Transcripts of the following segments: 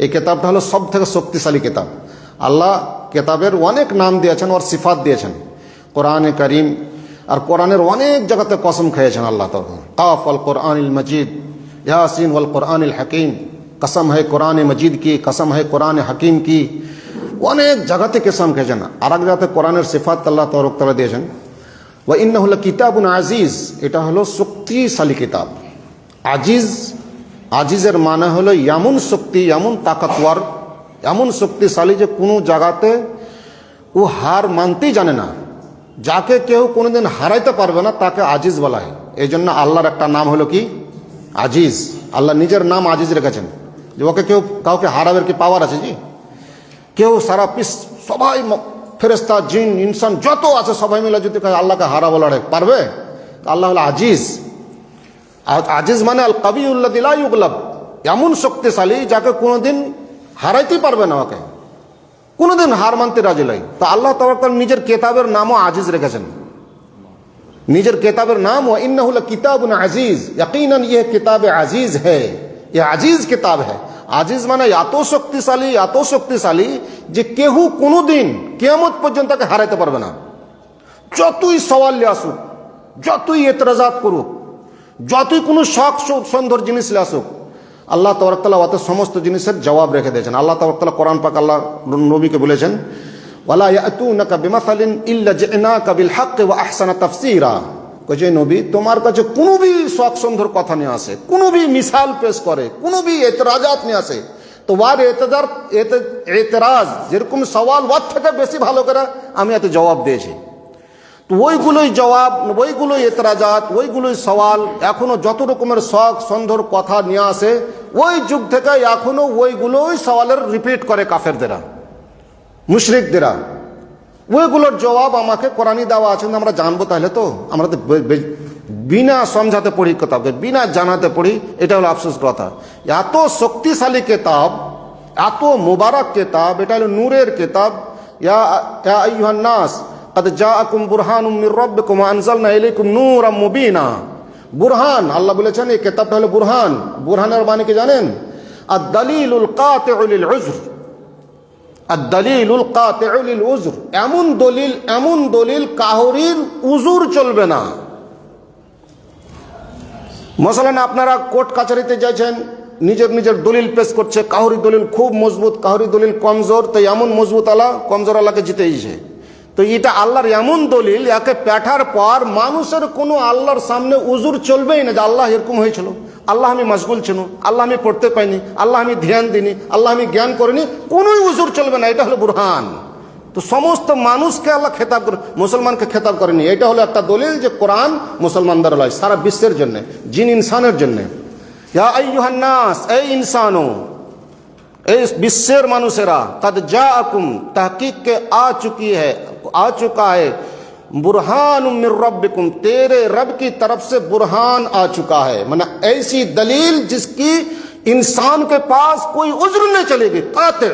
এই কেতাবটা হলো সব থেকে শক্তিশালী কেতাব। আল্লাহ কেতাবের অনেক নাম দিয়েছেন, ওর সিফাত দিয়েছেন কোরআনে করিম। আর কোরআনের অনেক জায়গাতে কসম খেয়েছেন আল্লাহ তাআলা, কাফ ওয়াল কোরআনিল মজিদ, ইয়াসিন ওয়াল কোরআনিল হাকিম, কসম है কোরআন মজিদ की, কসম है কোরআন হাকিম की। অনেক জায়গাতে কসম খেয়েছেন। আর এক জায়গাতে কোরআনের সিফাত আল্লাহ তাআলা দিয়েছেন, ওয়া ইন্নাহু লাকিতাবুন আজিজ, এটা হলো শক্তিশালী কিতাব। আজিজ, আজিজের মানে হলো এমন শক্তি, এমন তাকতওয়ার, এমন শক্তিশালী যে কোনো জায়গাতে ও হার মানতেই জানে না। যাকে কেউ কোনোদিন হারাইতে পারবে না তাকে আজিজ বলা হয়। এই জন্য আল্লাহর একটা নাম হলো কি? আজিজ। আল্লাহ নিজের নাম আজিজ রেখেছেন, যে ওকে কেউ কাউকে হারাবের কি পাওয়ার আছে? জি, কেউ সারা সবাই ফেরেশতা জিন ইনসান যত আছে সবাই মিলে যদি আল্লাহকে হারাবো লড়ে পারবে? আল্লাহ হলো আজিজ। আজিজ মানে আল কাবিউল্লাযী লা ইউগলাব, এমন শক্তিশালী যাকে কোনোদিন হারাইতেই পারবে না, ওকে কোনোদিন হার মানতে রাজি নাই। তো আল্লাহ তাআলা নিজের কেতাবের নামও আজিজ রেখেছেন। নিজের কেতাবের নাম ওয়া ইন্নাহু লাকিতাবুন আজিজ, ইয়াকিনান ইয়ে কিতাবে আজিজ হ্যায়, ये আজিজ কিতাব है। আজিজ মানে এত শক্তিশালী, এত শক্তিশালী যে কেউ কোনোদিন কিয়ামত পর্যন্ত তাকে হারাইতে পারবে না। যতই সওয়াল নিয়ে আসুক, যতই এতরাজাত করুক, যতই কোনো শখ সুন্দর জিনিস নিয়ে আসুক, আল্লাহ তাআলা ওতে সমস্ত জিনিসের জবাব রেখে দিয়েছেন। আল্লাহ তাআলা কোরআন পাক আল্লাহ নবীকে বলেছেন, ওয়ালা ইয়াতুনাকা বিমাসালিন ইল্লা জিনাকা বিল হক ওয়া আহসানা তাফসীরা। যে নবী তোমার কাছে কোনো भी শখ সুন্দর কথা নিয়ে আসে, কোনো भी মিসাল পেশ করে, কোনো भी এতরাজাত নিয়ে আসে, তো ওয়ার এতরাজ যেরকম সওয়াল ওয়ার থেকে বেশি ভালো করে আমি এত জবাব দিয়েছি। তো ওইগুলোই জবাব, ওইগুলোই এতরাজাত, ওইগুলোই সওয়াল এখনো যত রকমের শখ সুন্দর কথা নিয়ে আসে, ওই যুগ থেকে এখনো ওইগুলোই সওয়ালের রিপিট করে কাফেরদেরা, মুশরিকদেরা। ওইগুলোর জবাব আমাকে কোরআনই দেওয়া আছে, আমরা জানবো। তাহলে তো আমরা তো বিনা সমঝাতে পড়ি কিতাবকে, বিনা জানাতে পড়ি, এটা হলো আফসোস কথা। এত শক্তিশালী কিতাব, এত মুবারক কিতাব, এটা হলো নূরের কিতাব। ইয়া আইয়ুহান নাস قد جاءكم برهان من ربكم وانزلنا اليكم نورا مبينا। বুরহান, আল্লাহ বলেছেন এই কিতাবটা হলো বুরহান। বুরহানের মানে কি জানেন? আদ-দালিলুল কাতিউ লিল উযর, আদ-দালিলুল কাতিউ লিল উযর, এমন দলিল, এমন দলিল কাহরির উযর চলবে না। মসলান আপনারা কোর্ট কাছারিতে যাচ্ছেন, নিজের নিজের দলিল পেশ করছে, কাহরি দলিল খুব মজবুত, কাহরি দলিল কমজোর, তো এমন মজবুত আল্লাহ কমজোর আল্লাহকে জিতেইছে। তো এটা আল্লাহর এমন দলিল, একে পেঠার পর মানুষের কোনো আল্লাহর সামনে উজুর চলবেই না যে আল্লাহ এরকম হয়েছিল, আল্লাহ আমি মশগুল ছিল, আল্লাহ আমি পড়তে পাইনি, আল্লাহ আমি ধ্যান দিইনি, আল্লাহ আমি জ্ঞান করিনি, কোনোই উজুর চলবে না। এটা হলো বুরহান। তো সমস্ত মানুষকে আল্লাহ খেতাব করে, মুসলমানকে খেতাব করেনি। এটা হলো একটা দলিল যে কোরআন মুসলমানদের লয়, সারা বিশ্বের জন্য, জিন ইনসানের জন্য। ইয়া আইয়ুহান নাস, এই ইনসানো, এই বিশ্বের মানুষেরা, কদ জাআকুম, তাহকিক কে आ चुका है बुरहान मिर रब्बिकुम, तेरे रब की तरफ से बुरहान आ चुका है। माना ऐसी दलील जिसकी इंसान के पास कोई उज्र नहीं चलेगी, काते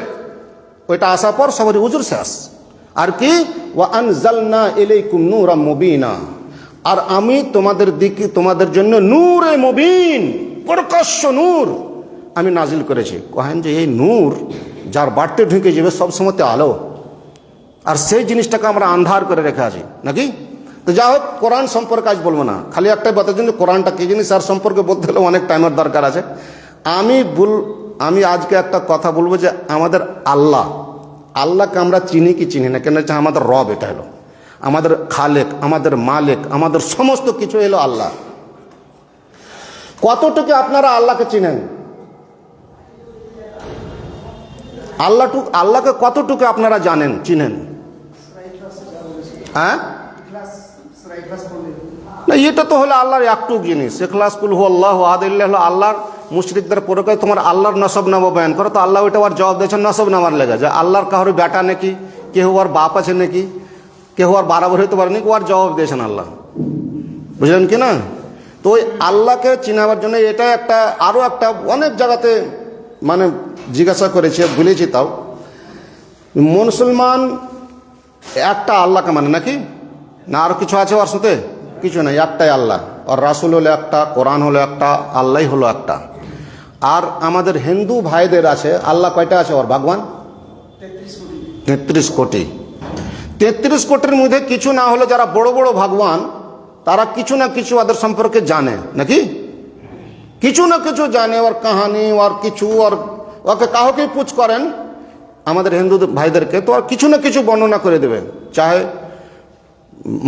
ওইটা আসা পর সবারই উজর শেষ। আর কি? ওয়া আনজালনা ইলাইকুম নূরাম মুবিনা, আর আমি তোমাদের দিকে, তোমাদের জন্য নূরে মুবিন, প্রকাশ্য নূর আমি নাজিল করেছি। কহেন যে এই নূর যার বাড়তে ঢুকে যাবে সবসময় আলো, আর সেই জিনিসটাকে আমরা আন্ধার করে রেখে আছি নাকি? তো যা হোক, কোরআন সম্পর্কে আজ বলবো না, খালি একটাই বলতে যে কোরআনটা কি জিনিস, আর সম্পর্কে বলতে হলে অনেক টাইমের দরকার আছে। আমি আজকে একটা কথা বলবো যে আমাদের আল্লাহকে আমরা চিনি কি চিনি না, কেন হচ্ছে আমাদের রব, এটা হলো আমাদের খালেক, আমাদের মালিক, আমাদের সমস্ত কিছু এলো আল্লাহ। কতটুকু আপনারা আল্লাহকে চিনেন? আল্লাহকে কতটুকু আপনারা জানেন, চিনেন? হ্যাঁ, না, এটা তো হলো আল্লাহর একটুক জিনিস। ইখলাস কুল হু আল্লাহু আহাদ, হলো আল্লাহর। মুশরিকদের পরে তোমার আল্লাহর নসব নাম বয়ান করো, তো আল্লাহ ওইটা আর জবাব দিয়েছেন নসব নামার লেগে, যে আল্লাহর কাহর বেটা নাকি, কেউ আর বাপ আছে নাকি, কেউ আর বরাবর হইতে পারে নাকি, ও আর জবাব দিয়েছেন আল্লাহ। বুঝলেন কি না? তো ওই আল্লাহকে চিনাবার জন্য এটা একটা, আরও একটা অনেক জায়গাতে মানে জিজ্ঞাসা করেছি, ভুলেছি, তাও মুসলমান একটা আল্লাহকে মানে নাকি, না আরো কিছু আছে ওর সাথে? কিছু নাই, একটাই আল্লাহ। আর রাসূল হলো একটা, কোরআন হলো একটা, আল্লাহ হলো একটা। আর আমাদের হিন্দু ভাইদের আছে আল্লাহ কয়টা আছে? ওর ভগবান 33 কোটি। 33 কোটির মধ্যে কিছু না হলে যারা বড় বড় ভগবান, তারা কিছু না কিছু ওদের সম্পর্কে জানে নাকি? কিছু না কিছু জানে, ওর কাহানি, ওর কিছু, ওর ওকে কাউকে পুছ করেন আমাদের হিন্দু ভাইদেরকে, তো আর কিছু না কিছু বর্ণনা করে দেবেন। চাহে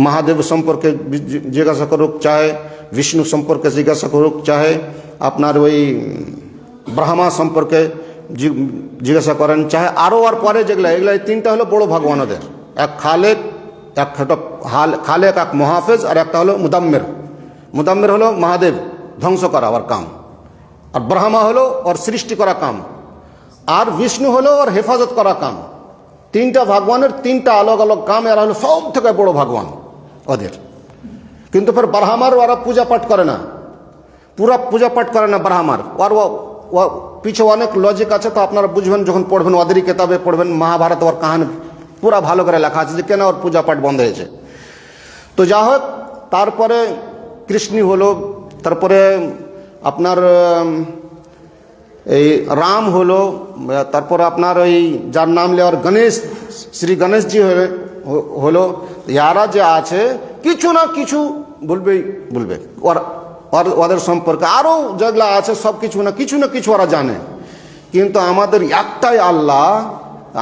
মহাদেব সম্পর্কে জিজ্ঞাসা করুক, চাহে বিষ্ণু সম্পর্কে জিজ্ঞাসা করুক, চাহে আপনার ওই ব্রহ্মা সম্পর্কে জিজ্ঞাসা করেন, চাহে আরও আর পরে যেগুলো, এগুলো এই তিনটা হলো বড় ভগবান ওদের। এক খালেক, এক খালেক, এক মহাফেজ, আর একটা হলো মুদাম্মের। মুদাম্মের হলো মহাদেব ধ্বংস করা ওর কাম, আর ব্রহ্মা হলো ওর সৃষ্টি করা কাম, আর বিষ্ণু হলো ওর হেফাজত করা কাম। তিনটা ভগবানের তিনটা আলাদা আলাদা কাম, এরা হলো সব থেকে বড় ভগবান ওদের। কিন্তু ফের ব্রহ্মার ওরা পূজা পাঠ করে না, পুরা পূজা পাঠ করে না ব্রহ্মার। আর ও পিছু অনেক লজিক আছে, তো আপনারা বুঝবেন যখন পড়বেন, ওদেরই কিতাবে পড়বেন, মহাভারত ওর কাহানি পুরা ভালো করে লেখা আছে যে কেন ওর পূজা পাঠ বন্ধ হয়েছে। তো যা হোক, তারপরে কৃষ্ণ হলো, তারপরে আপনার এই রাম হলো, তারপরে আপনার ওই যার নাম লেওয়ার গণেশ, শ্রী গণেশজি হলো। ইয়ারা যে আছে কিছু না কিছু বলবে ওদের সম্পর্কে, আরও যেগুলো আছে সব কিছু না কিছু ওরা জানে। কিন্তু আমাদের একটাই আল্লাহ,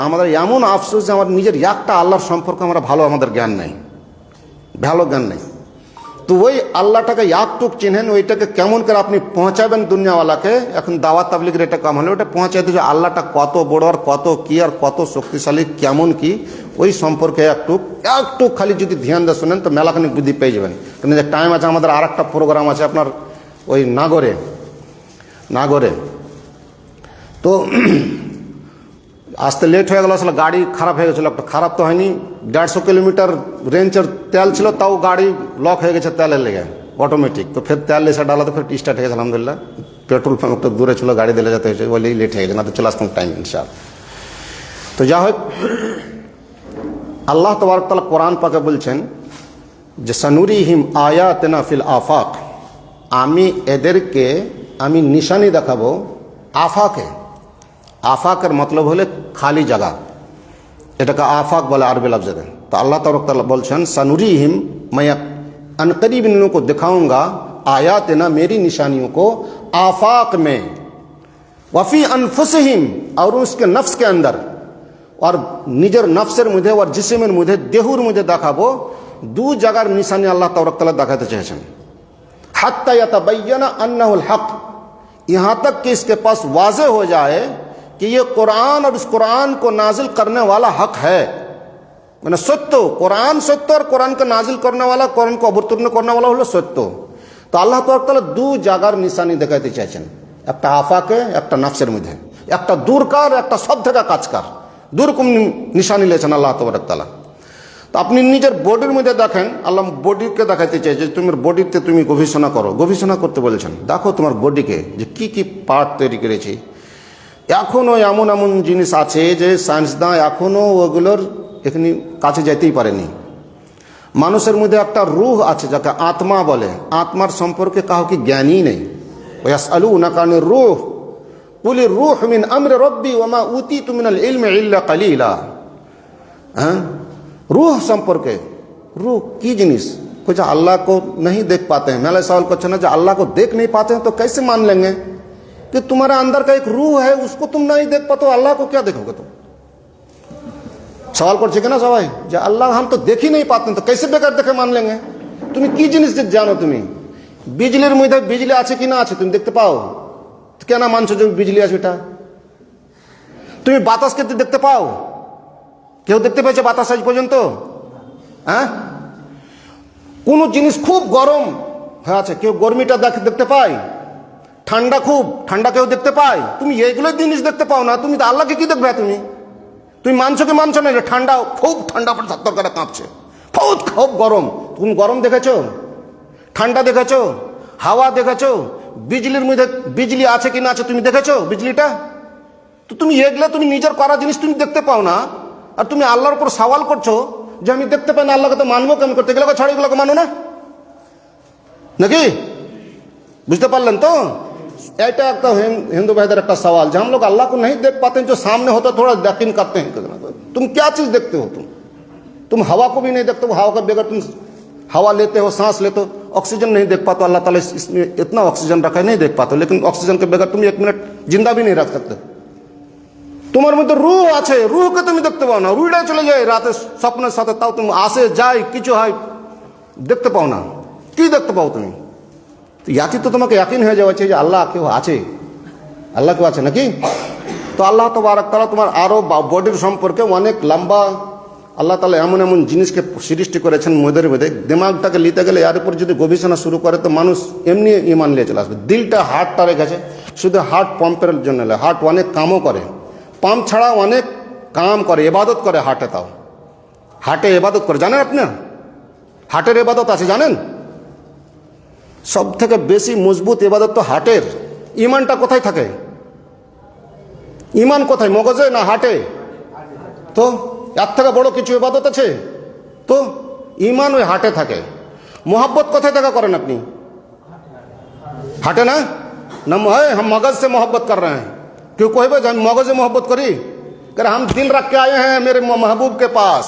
আমাদের এমন আফসোস যে আমার নিজের একটা আল্লাহর সম্পর্কে আমরা আমাদের জ্ঞান নেই, ভালো জ্ঞান নেই। তো ওই আল্লাহটাকে একটুক চিনেন, ওইটাকে কেমন করে আপনি পৌঁছাবেন দুনিয়াওয়ালাকে। এখন দাওয়াত তাবলীগের এটা কাম হলে ওটা পৌঁছাইতে, যে আল্লাহটা কত বড়, আর কত কি, আর কত শক্তিশালী, কেমন কি, ওই সম্পর্কে একটু খালি যদি ধ্যান দিয়ে শোনেন তো মেলাখানি বুদ্ধি পেয়ে যাবেন। কিন্তু যে টাইম আছে আমাদের আর একটা প্রোগ্রাম আছে আপনার ওই নাগরে। তো আসতে লেট হয়ে গেল, আসলে গাড়ি খারাপ হয়ে গেছিলো। একটা খারাপ তো হয়নি, 150 কিলোমিটার রেঞ্জের তেল ছিল, তাও গাড়ি লক হয়ে গেছে তেলের লেগে অটোমেটিক। তো ফের তেল এসে ডালাতে ফের স্টার্ট হয়ে গেছে আলহামদুলিল্লাহ। পেট্রোল পাম্প একটু দূরে ছিল, গাড়ি দিলে যেতে হয়েছে, বলেই লেট হয়ে গেছে, না তো চলে আসতাম টাইম ইনশাআল্লাহ। তো যা হোক, আল্লাহ তাবারক তাআলা কোরআন পাকে বলছেন যে সানুরিহিম আয়াতিনা ফিল আফাক, আমি এদেরকে নিশানি দেখাবো আফাকে। আফাকের মতলব হলে খালি জায়গা, এটাকে আফাক বলে আরবি লফজে। तो अल्लाह ताला बोलছেন सनुरीहिम, मैं अनकरीब इन को दिखाऊंगा आयातना, मेरी निशानियों को, आफाक में, वफ़ी अनफुसिहिम, और उसके नफ्स के अंदर, और निजर नफ्सের মধ্যে, और जिस्मेর মধ্যে, দেহুর মধ্যে দেখাবো। দু জায়গার নিশানি আল্লাহ তাআলা দেখাতে চেয়েছেন। हत्ता यतबय्यन अन्नहुल हक, यहाँ तक कि इसके पास वाज़े हो जाए कि ये कुरान और इस कुरान को नाजिल करने वाला हक है, মানে সত্য। কোরআন সত্য, আর কোরআনকে নাজিল করনে वाला, কোরআনকে অবতীর্ণ করনে वाला হলো সত্য। তো আল্লাহ তাআলা দু জায়গার নিশানি দেখাতে চাইছেন, একটা আফাকে, একটা নফসের মধ্যে, একটা দূরকার, একটা সব থেকে কাছকার, দুরকম নিশানি লেছেন আল্লাহ তাআলা। তো আপনি নিজের বডির মধ্যে দেখেন, আল্লাহ বডিকে দেখাইতে চাইছে, তোমার বডিতে তুমি গবেষণা করো, গবেষণা করতে বলেছেন। দেখো তোমার বডিকে যে কি কি পার্ট তৈরি করেছি। এখনও এমন এমন জিনিস আছে যে সায়েন্সদান এখনও ওগুলোর এখানে কাছে যেতেই পারেনি। মানুষের মধ্যে একটা রূহ আছে যাকে আত্মা বলে, আত্মার সম্পর্কে কাউকে জ্ঞানই নেই। ওয়াসআলুনাকা আনির রূহ কুলির রূহ মিন আমরি রব্বি ওয়া মা উতিতু মিনাল ইলমি ইল্লা কালিলা। হ্যাঁ, रूह संपर्के, रूह की जिनिस कुछ अल्लाह को नहीं देख पाते हैं। मेरा सवाल क्वेश्चन है, जो अल्लाह को देख नहीं पाते हैं तो कैसे मान लेंगे कि तुम्हारे अंदर का एक रूह है, उसको तुम नहीं देख पाते हो, अल्लाह को क्या देखोगे तुम? सवाल कर ना सबाई, जो अल्लाह हम तो देख ही नहीं पाते हैं तो कैसे बेकार देखे मान लेंगे? तुम की जिनिस जानो, तुम बिजलिर मध्य बिजली আছে কি না আছে তুমি দেখতে পাও, তো কেন মানছো যে বিজলি আছে? এটা তুমি বাতাসকে দেখতে পাও? কেউ দেখতে পেয়েছে বাতাস আজ পর্যন্ত? হ্যাঁ, কোন জিনিস খুব গরম হয়ে আছে, কেউ গরমিটা দেখতে পায়? ঠান্ডা, খুব ঠান্ডা কেউ দেখতে পায়? তুমি এইগুলো জিনিস দেখতে পাও না, তুমি তো আল্লাহকে কি দেখবে? তুমি মানছো কি মানছো না? ঠান্ডা, খুব ঠান্ডা পরে থাকতে করে কাঁপছে, খুব গরম, তুমি গরম দেখেছো? ঠান্ডা দেখেছো? হাওয়া দেখেছো? বিজলির মধ্যে বিজলি আছে কি না আছে তুমি দেখেছো বিজলিটা? তো তুমি এগুলো তুমি নিজের করা জিনিস তুমি দেখতে পাও না, আর তুমি আল্লাহর উপর সওয়াল করছো যে আমি দেখতে পাই না, আল্লাহকে তো মানবো কেমন করতে? গেলে ছাড়া এগুলোকে মানো না নাকি? বুঝতে পারলেন তো? এটা একটা हिंदू भाईদের একটা सवाल जो हम लोग अल्लाह को नहीं देख पाते हैं, जो सामने होता थोड़ा यकीन करते हैं। तुम क्या चीज़ देखते हो? तुम हवा को भी नहीं देखते हो, हवा के बगैर तुम हवा लेते हो, सांस लेते हो, ऑक्सीजन नहीं देख पाते। अल्लाह ताला इसमें इतना ऑक्सीजन रखा है, नहीं देख पाते, लेकिन ऑक्सीजन के बगैर तुम 1 मिनट जिंदा भी नहीं रख सकते। তোমার মধ্যে রূহ আছে, রূহকে তুমি দেখতে পাও না, উড়ে চলে যায় রাতে স্বপ্নের সাথে, তাও তুমি আসে যায় কিছু হয় দেখতে পাও না। কি দেখতে পাও তুমি? ইয়াতি তো তোমাকে ইয়াকিন হয়ে যাওয়া যে আল্লাহ কেউ আছে, আল্লাহ কেউ আছে নাকি? তো আল্লাহ তাবারক তাআলা তোমার আরো বডির সম্পর্কে অনেক লম্বা, আল্লাহ তাআলা এমন এমন জিনিসকে সৃষ্টি করেছেন মধ্যে মধ্যে, দিমাগটাকে নিতে গেলে এর উপর যদি গবেষণা শুরু করে তো মানুষ এমনি ইমান নিয়ে চলে আসবে। দিলটা হার্টটা রেখেছে, শুধু হার্ট পাম্পের জন্য নয়, হার্ট অনেক কামও করে, পাম্প ছাড়া অনেক কাম করে, ইবাদত করে হার্টে। তাও হার্টে ইবাদত করে, জানেন আপনি? হার্টের ইবাদত আছে জানেন? সব থেকে বেশি মজবুত ইবাদত তো হার্টের। ইমানটা কোথায় থাকে? ইমান কোথায়, মগজে না হার্টে? তো এর থেকে বড় কিছু ইবাদত আছে? তো ইমান ওই হার্টে থাকে। মোহাব্বত কোথায় থেকে করেন আপনি? হার্টে না? না हम मगज से मोहब्बत कर रहे हैं। क्यों कोई भाई हम मगज से मोहब्बत करी कर, हम दिल रख के आए हैं मेरे महबूब के पास,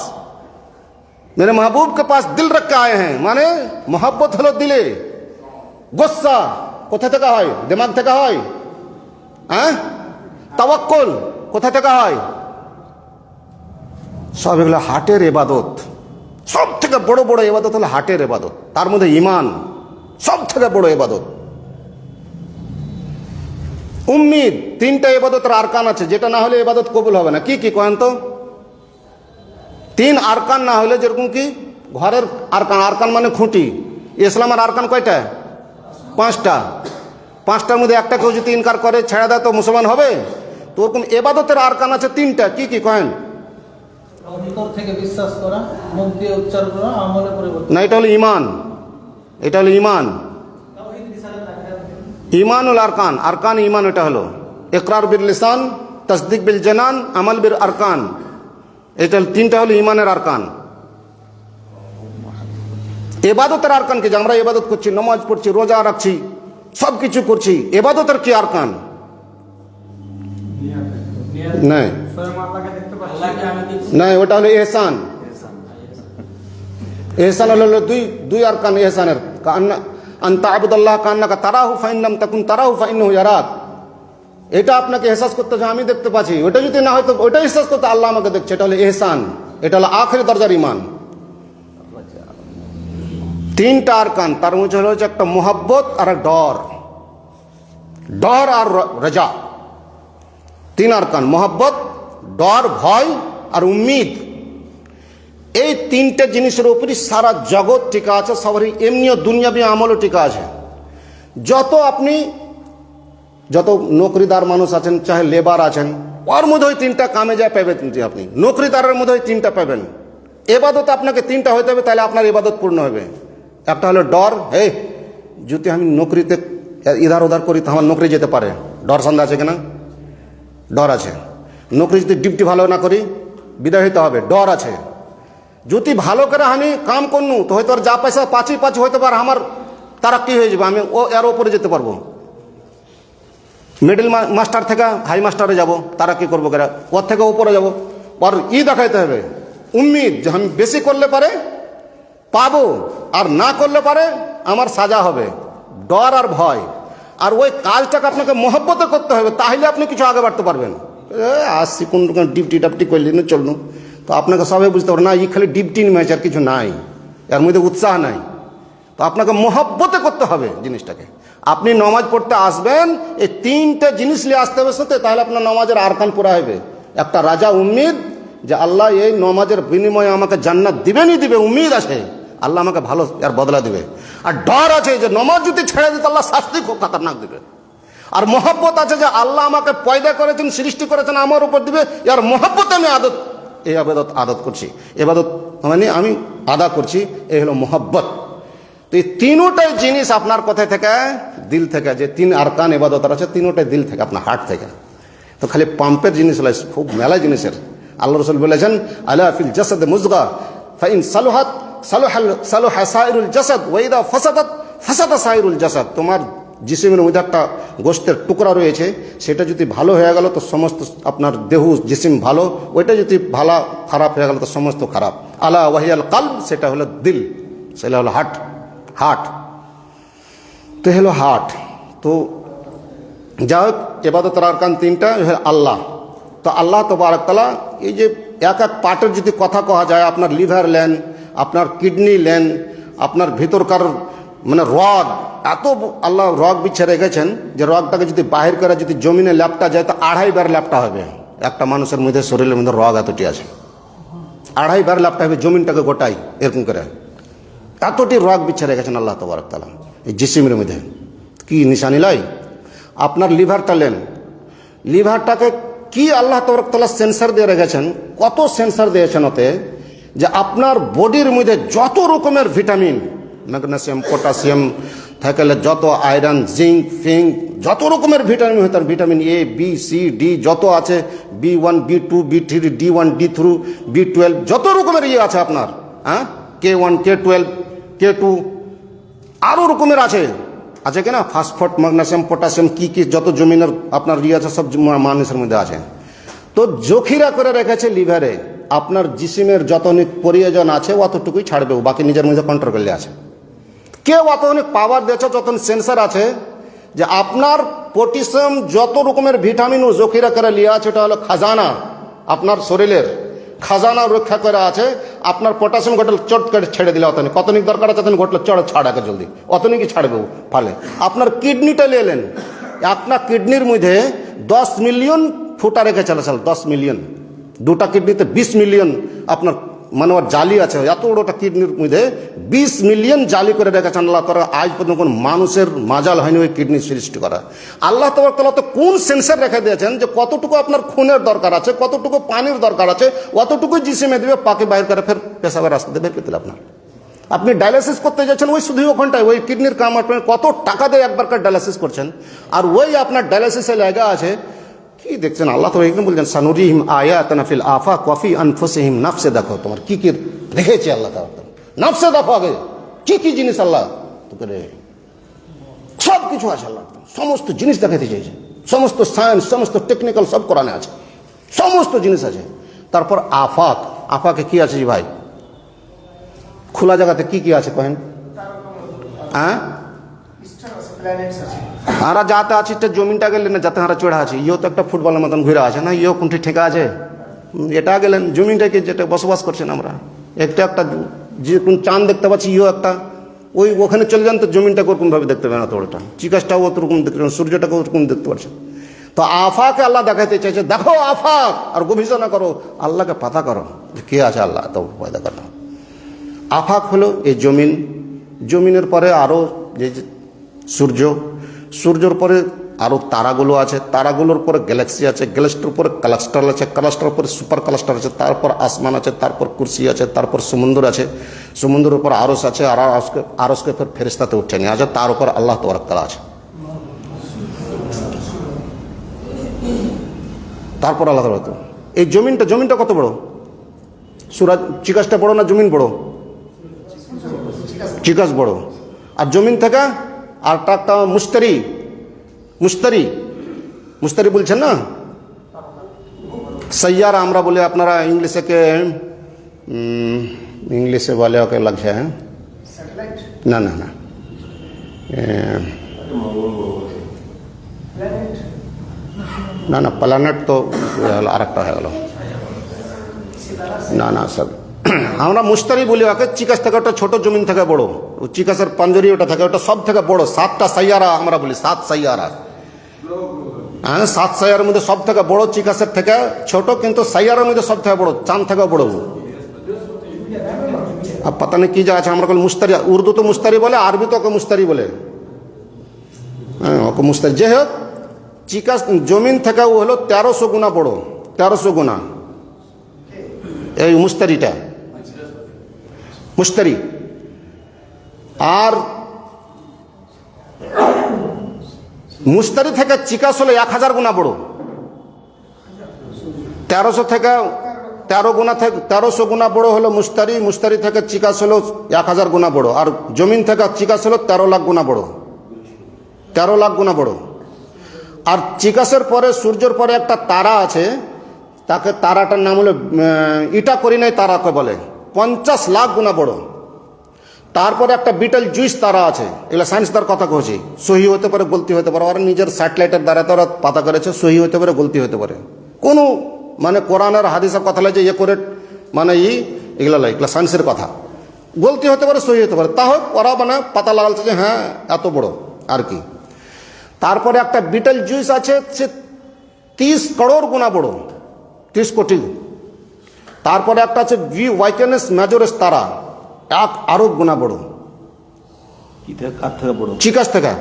मेरे महबूब के पास दिल रख के आए हैं। माने मोहब्बत हलो दिले। गुस्सा কোথা থেকে হয়? দিমাগ থেকে হয়। হ্যাঁ, তাওয়াক্কুল কোথা থেকে হয়? সব এগুলো হার্টের ইবাদত। সব থেকে বড় বড় ইবাদত হলো হার্টের ইবাদত, তার মধ্যে ঈমান সব থেকে বড় ইবাদত। উম্মিদ, 3টা ইবাদতের আরকান আছে, যেটা না হলে ইবাদত কবুল হবে না। কি কি কয়েন তো? 3 আরকান না হলে, যেরকম কি ঘরের আরকান, আরকান মানে খুঁটি। ইসলামের আরকান কয়টা? 5টা। 5টার মধ্যে একটা কেউ যদি ইনকার করে, ছেড়ে দেয়, তো মুসলমান হবে? তো ওরকম ইবাদতের আরকান আছে 3টা। কি কি কয়েন? ভিতর থেকে বিশ্বাস করা, মুখ দিয়ে উচ্চারণ করা, আমলে পরিবর্তন না, এটা হলো ঈমান। এটা হলো ঈমান, ঈমানুল আরকান। আরকান ঈমান এটা হলো ইকরার বিল লিসান, তাসদিক বিল জানান, আমাল বিল আরকান। এটা 3টা হলো ঈমানের আরকান। ইবাদতের আরকান কি? যে আমরা ইবাদত করছি, নামাজ পড়ছি, রোজা রাখছি, সব কিছু করছি, ইবাদতের কি আরকান? নাই নাই, ওটা হলো ইহসান। ইহসান হলো দুই আরকান ইহসানের। আনতা আবুদাল্লাহ কান্নাকা তারাহু ফাইন লাম তাকুন তারাহু ফাইন্নাহু ইয়ারাক। এটা আপনাকে এহসাস করতে যে আমি দেখতে পাচ্ছি, ওটা যদি না হয় তো ওটা এহসাস করতে আল্লাহ আমাকে দেখছে। এটা হলো ইহসান, এটা হলো আখিরি দরজার ঈমান। 3টা আরকান, তার মধ্যে হচ্ছে একটা মোহাব্বত আর এক ডর, ডর আর রাজা। 3 আরকান, মোহাব্বত, ডর, ভয় আর উম্মিদ। এই 3টে জিনিসের উপরই সারা জগৎ টিকা আছে, সবারই এমনিও দুনিয়াবি আমলও টিকা আছে। যত নৌকরিদার মানুষ আছেন, চাহে লেবার আছেন, ওর মধ্যে ওই 3টা কামে যায় পাবেন। আপনি নৌকরিদারের মধ্যে ওই 3টা পাবেন। এবাদত আপনাকে 3টা হইতে হবে, তাহলে আপনার ইবাদত পূর্ণ হবে। একটা হলো ডর, হে যদি আমি নৌকরিতে ইধার উধার করি তো আমার নৌকরি যেতে পারে, ডর সন্দেহ আছে কিনা? ডর আছে। নৌকরি যদি ডিউটি ভালো না করি বিদায় হইতে হবে, ডর আছে। যদি ভালো করে আমি কাম করনু তো হয়তো যা পয়সা পাচ্ছি হইতে পারে আমার তারাক্কি হয়ে যাবে, আমি এর ওপরে যেতে পারবো। মিডল মাস্টার থেকে হাই মাস্টারে যাব, তারাক্কি করবো, ওর থেকে উপরে যাব। আর দেখাইতে হবে উম্মিদ, যে আমি বেশি করলে পারে পাবো, আর না করলে পারে আমার সাজা হবে। ডর আর ভয়। আর ওই কাজটাকে আপনাকে মহব্বতে করতে হবে, তাহলে আপনি কিছু আগে বাড়তে পারবেন। আসছি কোন ডিপটি টাপটি করলি না চলুন, তো আপনাকে সবাই বুঝতে পারবে না, এই খালি ডিপটি নিমেছে আর কিছু নাই, এর মধ্যে উৎসাহ নাই। তো আপনাকে মহব্বতে করতে হবে জিনিসটাকে। আপনি নামাজ পড়তে আসবেন, এই 3টে জিনিস নিয়ে আসতে হবে সাথে, তাহলে আপনার নামাজের আরকান পুরা হবে। একটা রাজা, উম্মিদ, যে আল্লাহ এই নামাজের বিনিময়ে আমাকে জান্নাত দিবেনই দিবে, উম্মিদ আছে আল্লাহ আমাকে ভালো এর বদলা দিবে। আর ডর আছে যে নামাজ যদি ছেড়ে দিতে আল্লাহ শাস্তি খুব খতরনাক দিবে। আর মহব্বত আছে যে আল্লাহ আমাকে পয়দা করেছেন, সৃষ্টি করেছেন, আমার উপর দিবে, এর মহব্বতে আমি এই আদত করছি, এবাদত মানে আমি আদা করছি, এই হলো মহব্বত। তো এই 3টাই জিনিস আপনার কোথায় থেকে? দিল থেকে। যে 3 আরকান ইবাদত আছে, 3টাই দিল থেকে, আপনার হার্ট থেকে। তো খালি পাম্পের জিনিস হলো, খুব মেলা জিনিসের। আল্লাহ রাসূল বলেছেন, আলা ফিল জাসাদ মুজগা ফাইন সালুহাত সালুহা সাইরুল জাসাদ ওয়া ইযা ফাসাদাত ফাসাদা সাইরুল জাসাদ। তোমার জিসিমের মধ্যে একটা গোস্তের টুকরা রয়েছে, সেটা যদি ভালো হয়ে গেল তো সমস্ত আপনার দেহ জিসিম ভালো, ওইটা যদি ভালো খারাপ হয়ে গেল তো সমস্ত খারাপ। আলা ওয়াহিয়াল কালব, সেটা হলো দিল, সেটা হলো হার্ট তো হলো হার্ট। তো যা হোক, এবাদতের আরকান তিনটা আল্লাহ। তো আল্লাহ তাবারক তাআলা এই যে এক এক পার্টের যদি কথা কওয়া যায়, আপনার লিভার নেন, আপনার কিডনি নেন, আপনার ভিতরকার মানে রগ, এত আল্লাহ রগ বিছিয়ে রেখেছেন যে রগটাকে যদি বাহির করে যদি জমিনে ল্যাপটা যায় তো 2.5 বার ল্যাপটা হবে। একটা মানুষের মধ্যে শরীরের মধ্যে রগ এতটি আছে, 2.5 বার ল্যাপটা হবে জমিনটাকে গোটাই, এরকম করে এতটি রগ বিছিয়ে রেখেছেন আল্লাহ তাবারক তাআলা এই জিসিমের মধ্যে। কি নিশানি লাই, আপনার লিভারটা নেন, লিভারটাকে কি আল্লাহ তাবারক তাআলা সেন্সার দিয়ে রেখেছেন, কত সেন্সার দিয়েছেন ওতে, যে আপনার বডির মধ্যে যত রকমের ভিটামিন, ম্যাগনেসিয়াম, পটাশিয়াম থাকলে যত আয়রন, জিঙ্ক, ফিঙ্ক, যত রকমের ভিটামিন হতেন, vitamin A, B, C, D যত আছে, B1, B2, B3, D1, D3, B12, যত রকমের ইয়ে আছে আপনার, হ্যাঁ, K1, K12, K2, আরও রকমের আছে কিনা, ফসফেট, ম্যাগনেসিয়াম, পটাশিয়াম, কি যত জমিনের আপনার ইয়ে আছে সব মানুষের মধ্যে আছে। তো জখিরা করে রেখেছে লিভারে, আপনার জিসিমের যত প্রয়োজন আছে অতটুকুই ছাড়বে, বাকি নিজের মধ্যে কন্ট্রোল করলে আছে। কেউ অত অনেক পাওয়ার দিয়েছে, যত সেন্সার আছে যে আপনার পটাশিয়াম যত রকমের ভিটামিন ও জখিরা করে লিয়ে আছে, ওটা হলো খাজানা, আপনার শরীরের খাজানা রক্ষা করে আছে। আপনার পটাশিয়াম ঘটল চট করে ছেড়ে দিলে অতনি, কতনিক দরকার আছে তখন ঘটলে চড় ছাড়াকে জলদি, অতনিকই ছাড়বে ফালে। আপনার কিডনিটা নিলেন, আপনার কিডনির মধ্যে 10 মিলিয়ন ফুটা রেখে চলেছিল, 10 মিলিয়ন, দুটা কিডনিতে 20 মিলিয়ন আপনার মানে ওর জালি আছে, এত বড়টা কিডনির মধ্যে 20 মিলিয়ন জালি করে রেখেছেন আল্লাহ তাআলা। আজ পর্যন্ত কোন মানুষের মাজাল হয়নি ওই কিডনি সৃষ্টি করা। আল্লাহ তাআলা তো কোন সেন্সার রেখে দিয়েছেন যে কতটুকু আপনার খুনের দরকার আছে, কতটুকু পানির দরকার আছে, অতটুকুই জিসিমে দেবে, পাকে বাইর করে ফের পেশাবের রাস্তাতে বের করে দিল আপনার। আপনি ডায়ালিসিস করতে যাচ্ছেন, ওই শুধু ওখানটায় ওই কিডনির কাম, আপনি কত টাকা দিয়ে একবারকার ডায়ালিসিস করছেন, আর ওই আপনার ডায়ালিসিসের জায়গা আছে কি দেখছেন। আল্লাহ তো এখানে বলছেন সানুরিহিম আয়াতানা ফিল আফাক ওয়া ফি আনফুসিহিম, নফসে দেখো তোমার কি কি রেখেছে আল্লাহ তাআলা, নফসে দেখো আগে কি কি জিনিস আল্লাহ তোকে সব কিছু আছে, আল্লাহ সমস্ত জিনিস দেখাতে চাইছে, সমস্ত সায়েন্স, সমস্ত টেকনিক্যাল সব কোরআনে আছে, সমস্ত জিনিস আছে। তারপর আফাক, আফাকে কি আছে ভাই, খোলা জায়গাতে কি কি আছে কহেন, হ্যাঁ হারা যাতে আছে জমিনটা গেলেন না, যাতে হারা চড়া আছে, ইও তো একটা ফুটবলের মতন ঘুরে আছে না, ইও কোনটি ঠেকা আছে, এটা গেলেন জমিনটাকে যেটা বসবাস করছেন আমরা, একটা যে কোন চাঁদ দেখতে পাচ্ছি, ইও একটা ওই ওখানে চলে যান তো জমিনটাকে ওরকমভাবে দেখতে পাবেন, এত ওটা চিকাশটাও ওরকম দেখতে পাবেন, সূর্যটাকে ওরকম দেখতে পাচ্ছেন। তো আফাকে আল্লাহ দেখাতে চাইছে, দেখো আফাক, আর গবেষণা করো, আল্লাহকে পাতা করো যে কে আছে আল্লাহ, তো পয়দা করো। আফাক হলো এই জমিন, জমিনের পরে আরও যে সূর্যর পরে আরও তারাগুলো আছে, তারাগুলোর পরে গ্যালাক্সি আছে, গ্যালাক্সির উপরে ক্লাস্টার আছে, ক্লাস্টার উপরে সুপার ক্লাস্টার আছে, তারপর আসমান আছে, তারপর কুরসি আছে, তারপর সমুদ্র আছে, সমুদ্রের উপর আরস আছে, আর আরসকে ফের ফেরেশতাতে উঠছে নিয়ে আছে, তার উপর আল্লাহ তাবারক তাআলা আছে, তারপর আল্লাহ তাবারক। এই জমিনটা কত বড়, সূরা চিকাসটা বড় না জমিন বড়? চিকাস বড়। আর জমিন থেকে আর একটা মুস্তারি বলছেন না, সৈয়ারা আমরা বলে, আপনারা ইংলিশে বলে ওকে লাগছে, না না না না না প্ল্যানেট তো আর একটা হয়ে গেল, না না স্যার আমরা মুস্তারি বলি ওকে। চিকাস থেকে ওটা ছোট, জমিন থেকে বড়, চিকাসের পাঞ্জরি ওটা থাকে, ওটা সব থেকে বড়। 7টা সাইয়ারা আমরা বলি, 7 সাইয়ারা, হ্যাঁ 7 সাইয়ারের মধ্যে সব থেকে বড়, চিকাসের থেকে ছোট, কিন্তু সাইয়ারের মধ্যে সব থেকে বড়, চাঁদ থেকে বড়। আর পাতা নেই কি যা আছে, আমরা মুস্তারি, উর্দু তো মুস্তারি বলে, আরবি তো ওকে মুস্তারি বলে, হ্যাঁ ওকে মুস্তারি। যে হোক, চিকাস জমিন থেকে ও হলো 1300 গুণা বড়, 1300 গুণা এই মুস্তারি। আর মুস্তারি থেকে চিকাস হলো 1000 গুণা বড়, 1300 থেকে 13 গুণা থেকে 1300 গুণা বড় হলো মুস্তারি। মুস্তারি থেকে চিকাস হলো 1000 গুণা বড়, আর জমিন থেকে চিকাস হলো 13 লাখ গুণা বড়। 13 লাখ গুণা বড়। আর চিকাসের পরে সূর্যের পরে একটা তারা আছে, তাকে তারাটার নাম হলো ইটা করি নাই তারাকে বলে, 50 লাখ গুণা বড়। তারপরে একটা বিটেল জুইস তারা আছে, এগুলো সায়েন্সদার কথা কইছি, সহি হতে পারে গলতি হতে পারে, ওরা নিজের স্যাটেলাইটের দ্বারা তারা পাতা করেছে, সহি হতে পারে গলতি হতে পারে, কোনো মানে কোরআনের হাদিসের কথা লাগে যে ইয়ে করে মানে এগুলো সায়েন্সের কথা, গলতি হতে পারে সহি হতে পারে, তা হোক ওরা মানে পাতা লাগালছে যে হ্যাঁ এত বড় আর কি। তারপরে একটা বিটেল জুইস আছে, সে 30 করোড় গুণা বড়, 30 কোটি। তারপরে একটা আছে ভি ওয়াইকেনেস মেজরেস তারা, 1 আরব গুণা বড়। চিকাস থেকে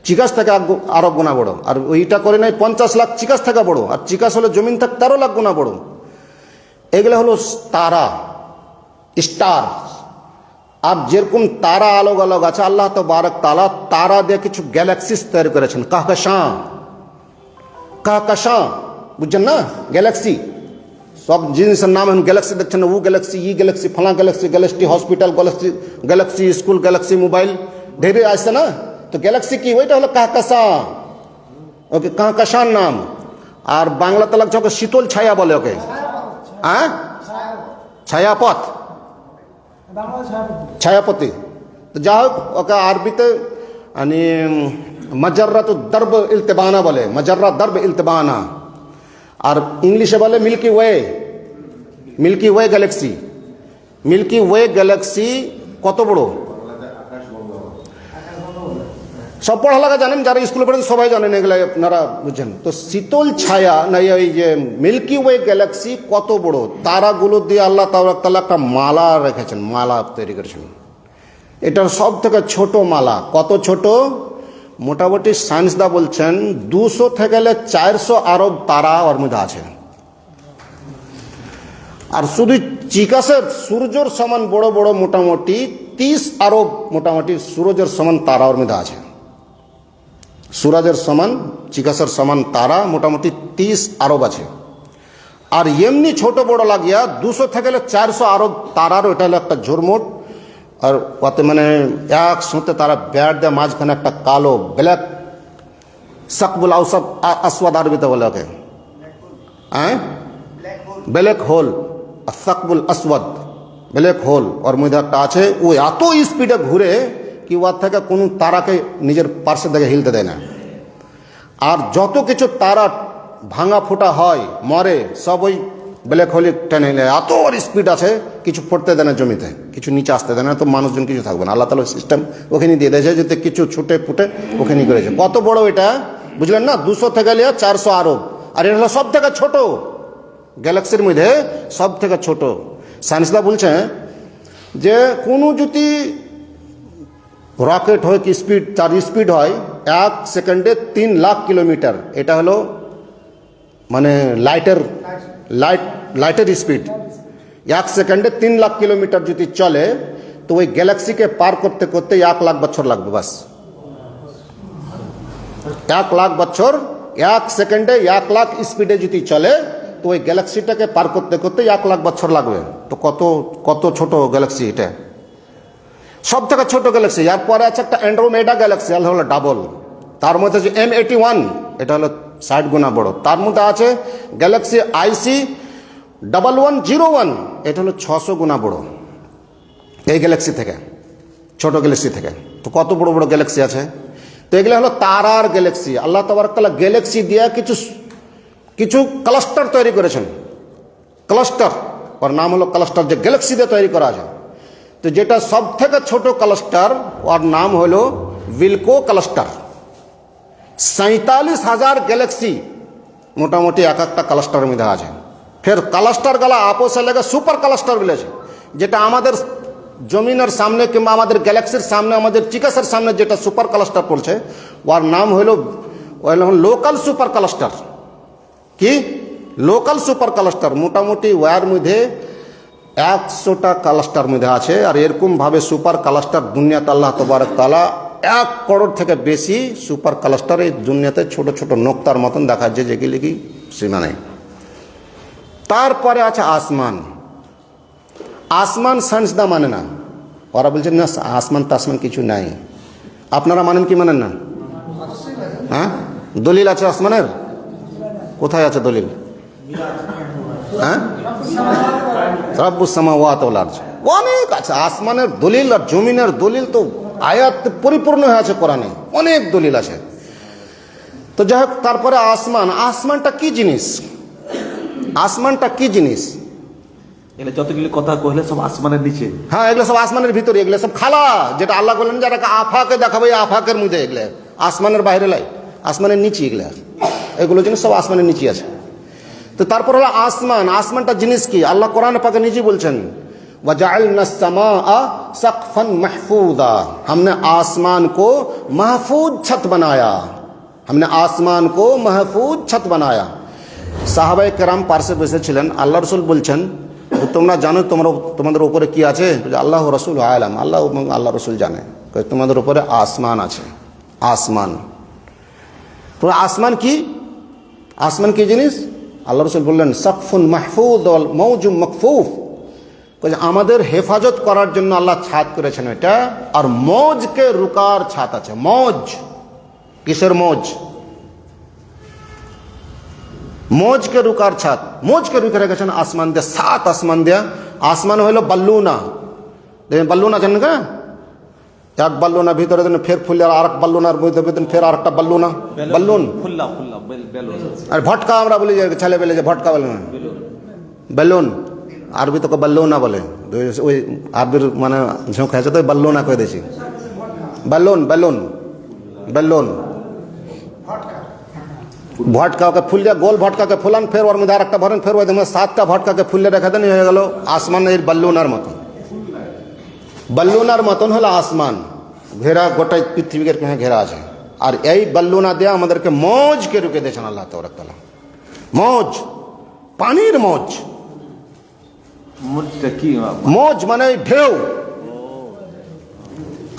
1 আরব গুণা বড়। আর ওইটা করে নাই 50 লাখ, চিকাস থেকে বড়। আর চিকাস হলো জমিন থেকে 13 লাখ গুণা বড়। এগুলো হলো তারা, স্টার। আর যেরকম তারা আলোক আলোক আছে, আল্লাহ তাবারক তাআলা তারা দিয়ে কিছু গ্যালাক্সিস তৈরি করেছেন, কাহকাশাঁ, বুঝছেন না? গ্যালাক্সি, সব জিনিসের নাম এখন গ্যালাক্সি দেখছেন না, ও গ্যালাক্সি, ই গ্যালাক্সি, ফলা galaxy, galaxy hospital, galaxy school, galaxy mobile, ঢেরে আসছে না? তো গ্যালাক্সি কি, ওইটা হলো কাহকাশাঁ, ওকে কাহকাশাঁর নাম। আর বাংলাতে লাগছে ওকে শীতল ছায়া বলে, ওকে হ্যাঁ ছায়াপথ, ছায়াপতি। তো যা হোক, ওকে আরবিতে মানে মজর্রাত দর্ব ইলতিবানা বলে, মজর্রা দর্ব ইলতিবানা। আর ইংলিশে বলে milky way, milky way galaxy. Milky way galaxy কত বড় সব পড়ালেখা জানেন, যারা স্কুলে পড়েন সবাই জানেন, এগুলো আপনারা বুঝছেন। তো শীতল ছায়া না এই যে মিল্কি ওয়ে গ্যালাক্সি কত বড়, তারাগুলো দিয়ে আল্লাহ তাআলা একটা মালা রেখেছেন, মালা তৈরি করেছেন। এটার সব থেকে ছোট মালা, কত ছোট? মোটামুটি সায়েন্সদা বলছেন 200 থেকে 400 আরব তারা ওর মধ্যে আছে। আর শুধু চিকাসের সূর্যের সমান বড় বড় মোটামুটি 30 আরব মোটামুটি সূর্যের সমান তারা ওর মধ্যে আছে। সূর্যের সমান, চিকাসের সমান তারা মোটামুটি 30 আরব আছে। আর এমনি ছোট বড় লাগিয়া 200 থেকে 400 আরব তারার ওটা হলো একটা ঝুরমুট। আর ওতে মানে একসাথে তারা ব্যাট দেয়, মাঝখানে একটা কালো ব্ল্যাক সকবুল আউসাদ আসওয়াদ আরবিতে বলে ওকে, হ্যাঁ ব্ল্যাক হোল, সকবুল আসওয়াদ ব্ল্যাক হোল। ওর মধ্যে একটা আছে, ও এত স্পিডে ঘুরে কি ওর থেকে কোনো তারাকে নিজের পার্শ্বে থেকে হিলতে দেয় না। আর যত কিছু তারা ভাঙা ফোটা হয় মরে, সব ওই ব্ল্যাক হোলে টেনে নেয়, এত ওর স্পিড আছে, কিছু পড়তে দেয় না জমিতে, কিছু নিচে আসতে দেয় না, তো মানুষজন কিছু থাকবে না। আল্লাহ তাআলার সিস্টেম ওখানে দিয়ে দিয়েছে, যাতে কিছু ছুটে ফুটে ওখানেই করেছে। কত বড় এটা বুঝলেন না? 200 থেকে 400 আরব। আর এটা হলো সব থেকে ছোট গ্যালাক্সির মধ্যে, সব থেকে ছোট। সায়েন্সদা বলছে যে কোনো যদি রকেট হয় কি স্পিড, তার স্পিড হয় 1 সেকেন্ডে 3 লাখ কিলোমিটার। এটা হলো মানে লাইটের স্পিড। 1 সেকেন্ডে 3 লাখ কিলোমিটার যদি চলে, তো ওই গ্যালাক্সিকে পার করতে করতে 1 লাখ বছর লাগবে, বাস 1 লাখ বছর। 1 সেকেন্ডে 1 লাখ স্পিডে যদি চলে, তো ওই গ্যালাক্সিটাকে পার করতে করতে 1 লাখ বছর লাগবে। তো কত কত ছোট গ্যালাক্সি এটা, সব থেকে ছোট গ্যালাক্সি। এরপরে আছে একটা অ্যান্ড্রোমেডা গ্যালাক্সি, হলো ডাবল। তার মধ্যে যে M81, এটা হলো 60 গুণা বড়। তার মধ্যে আছে গ্যালাক্সি IC 1101, এটা হলো 600 গুণা বড় এই গ্যালাক্সি থেকে, ছোট গ্যালাক্সি থেকে। তো কত বড় বড় গ্যালাক্সি আছে। তো এগুলো হলো তারার গ্যালাক্সি। আল্লাহ তাবারক তাআলা গ্যালাক্সি দিয়ে কিছু ক্লাস্টার তৈরি করেছেন, ক্লাস্টার, ওর নাম হলো ক্লাস্টার, যে গ্যালাক্সি দিয়ে তৈরি করা আছে। তো যেটা সব থেকে ছোট ক্লাস্টার, ওর নাম হলো উইলকো ক্লাস্টার। 47,000 গ্যালাক্সি মোটামুটি এক একটা ক্লাস্টারের মধ্যে আছে। ফের ক্লাস্টার গলা আপোষে লেগে সুপার ক্লাস্টার বলেছে, যেটা আমাদের জমিনের সামনে কিংবা আমাদের গ্যালাক্সির সামনে, আমাদের চিকাসের সামনে যেটা সুপার ক্লাস্টার পড়ছে, ওর নাম হলো লোকাল সুপার ক্লাস্টার। কি লোকাল সুপার ক্লাস্টার? মোটামুটি ওয়ার মধ্যে 100টা ক্লাস্টার মধ্যে আছে। আর এরকমভাবে সুপার ক্লাস্টার দুনিয়াতে আল্লাহ তাবারক তাআলা 1 করোড় থেকে বেশি সুপার ক্লাস্টার এই দুনিয়াতে ছোট ছোট নোক্তার মতন দেখা যায়, যেগুলি কি সীমা নেই। তারপরে আছে আসমান। আসমান সায়েন্স না মানে না, ওরা বলছেন না আসমান টাসমান কিছু নাই। আপনারা মানেন কি মানেন না? হ্যাঁ, দলিল আছে আসমানের? কোথায় আছে দলিল? হ্যাঁ, রাব্বুস সামাওয়াতি ওয়াল আরদ, অনেক আছে আসমানের দলিল আর জমিনের দলিল তো আয়াত পরিপূর্ণ হয়ে আছে কোরআনে, অনেক দলিল আছে। তো যাই হোক, তারপরে আসমানটা কি জিনিস? আসমানটা কি জিনিস? এগুলো যতগুলি কথা কইলে সব আসমানের নিচে। হ্যাঁ, এগুলো সব আসমানের ভিতরে, এগুলো সব খালা, যেটা আল্লাহ বললেন যারা আফাকে দেখাবো, এই আফাকের মধ্যে এগুলো আসমানের বাইরে লাই, আসমানের নিচে এগুলো জিনিস সব আসমানের নিচে আছে। তো তারপর হলো আসমানটা জিনিস কি? আল্লাহ কোরআন পাকে নিজে বলছেন, ওয়াজআলনাস সামাআ সাকফান মাহফুজা, हमने आसमान को महफूज छत बनाया, हमने आसमान को महफूज छत बनाया। সাহাবায়ে কেরাম পার্শ্বে বসেছিলেন, আল্লাহ রাসূল বলছেন, তোমরা জানো তোমাদের উপরে কি আছে? আল্লাহ রাসূল আলাম, আল্লাহ রাসূল জানে। তোমাদের উপরে আসমান আছে। আসমান, তো আসমান কি? আসমান কি জিনিস? আল্লাহ রাসূল বললেন, সাকফুন মাহফুজ ওয়াল মাওজুম মাকফুফ, আমাদের হেফাজত করার জন্য আল্লাহ ছাদ করেছেন এটা, আর মৌজকে রুকার ছাদ আছে। মৌজ কিসের মৌজ? মৌজকে রুকার ছাদ, মৌজকে রুকে রেখেছেন আসমান দিয়ে, 7 আসমান দিয়া। আসমান হইল বাল্লুনা, দেখবেন বাল্লুনা জানেন না? এক বাল্লুনা ভিতরে দেন, ফের ফুলে আর এক বাল্লুনার ভিতরে দেন, ফের আর একটা বাল্লুনা, বাল্লুন। আর ভটকা আমরা বলি, যে ছেলে বেলে যে ভটকা বলে, বেলুন, আরবি তোকে বাল্লুনা বলে, ওই আরবির মানে ঝোঁক হয়েছে তো বাল্লুনা করে দিয়েছি। বেলুন বেলুন বেলুন, ভটকাকে ফুলিয়ে, গোল ভটকাকে ফুলান, ফের ওর মধ্যে আর একটা ভরেন, ফের ওই 7টা ভটকাকে ফুলিয়ে রেখে দেন, হয়ে গেল আসমান। এর বাল্লুনার মতন, বাল্লুনার মতন হলো আসমান, ঘেরা, গোটা পৃথিবীকে ঘেরা আছে। আর এই বাল্লুনা দিয়ে আমাদেরকে মৌজকে রুকে দিয়েছেন আল্লাহ তাআলা। মৌজ, পানির মৌজ। মৌজ মানে ঢেউ,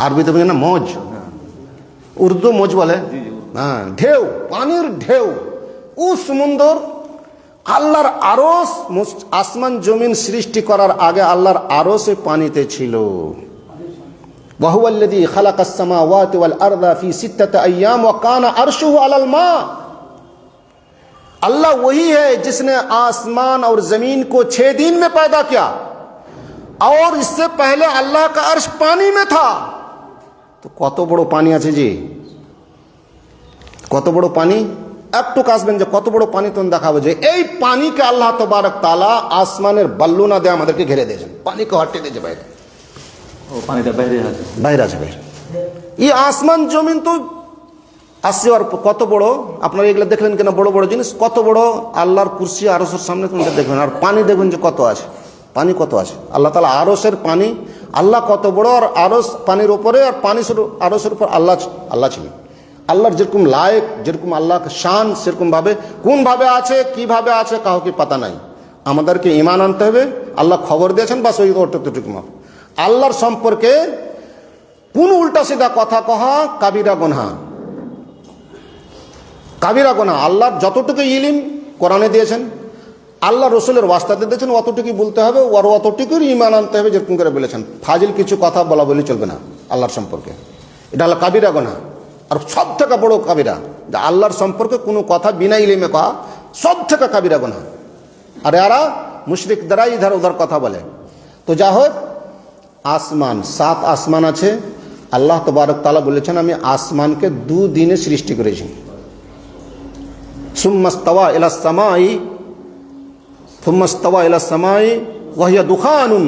আরবিতে বলে না মৌজ, উর্দু মৌজ বলে। হ্যাঁ, ঢেউ, পানির ঢেউ। ও সমুন্দর, আল্লাহর আরশ, আসমান জমিন সৃষ্টি করার আগে আল্লাহর আরশে পানিতে ছিল। ওয়াহুয়াল্লাযী খালাকাস সামাওয়াতি ওয়াল আরদা ফি 6 আইয়াম ওয়া কানা আরশুহু আলাল মা। अल्लाह वही है जिसने आसमान और जमीन को 6 दिन में पैदा किया, और इससे पहले अल्लाह का अर्श पानी में था। तो কত বড় পানি আছে জি, কত বড় পানি। একটু কাসবেন যে কত বড় পানি, তখন দেখাবো যে এই পানিকে আল্লাহ তাবারক তাআলা আসমানের বাল্লুনা দিয়ে আমাদেরকে ঘিরে দিয়েছেন, পানিকে হটিয়ে দিয়েছে বাইরে। ও পানিটা বাইরে আছে, বাইরে আছে, বাইরে। এই আসমান জমিন তো আসছে, আর কত বড়, আপনারা এগুলো দেখলেন কিনা, বড় বড় জিনিস কত বড়, আল্লাহর কুরসি আরশের সামনে তুমি দেখবেন। আর পানি দেখবেন যে কত আছে, পানি কত আছে। আল্লাহ তাআলা আরশের পানি, আল্লাহ কত বড়, আর আরশ পানির উপরে, আর পানি আরশের উপর আল্লাহ ছিলেন। আল্লাহর যেরকম লায়েক, যেরকম আল্লাহ শান, সেরকম ভাবে কোন ভাবে আছে, কিভাবে আছে, কাউকে পাতা নাই। আমাদেরকে ঈমান আনতে হবে, আল্লাহ খবর দিয়েছেন, বাস ওই অতটুকু মাপ। আল্লাহর সম্পর্কে কোন উল্টা সিধা কথা কহা কাবিরা গুনাহ, কাবিরা গুনাহ। আল্লাহর যতটুকু ইলম কোরআনে দিয়েছেন, আল্লাহ রসুলের ওয়াস্তাতে দিয়েছেন, অতটুকুই বলতে হবে, আর অতটুকুর ঈমান আনতে হবে, যেরকম করে বলেছেন। ফাজিল কিছু কথা বলা বলি চলবে না আল্লাহর সম্পর্কে, এটা হলো কাবিরা গুনাহ। আর সব থেকে বড় কাবিরা, যে আল্লাহর সম্পর্কে কোনো কথা বিনা ইলমে কহা, সব থেকে কাবিরা গুনাহ। আর এরা মুশরিক দ্বারা ইধার উধার কথা বলে। তো যা হোক, আসমান, 7 আসমান আছে। আল্লাহ তাবারক তাআলা বলেছেন, আমি আসমানকে 2 দিনে সৃষ্টি করেছি। সুম্মাস্তাওয়া ইলাস সামাই ওয়া হিয়া দুখানুন।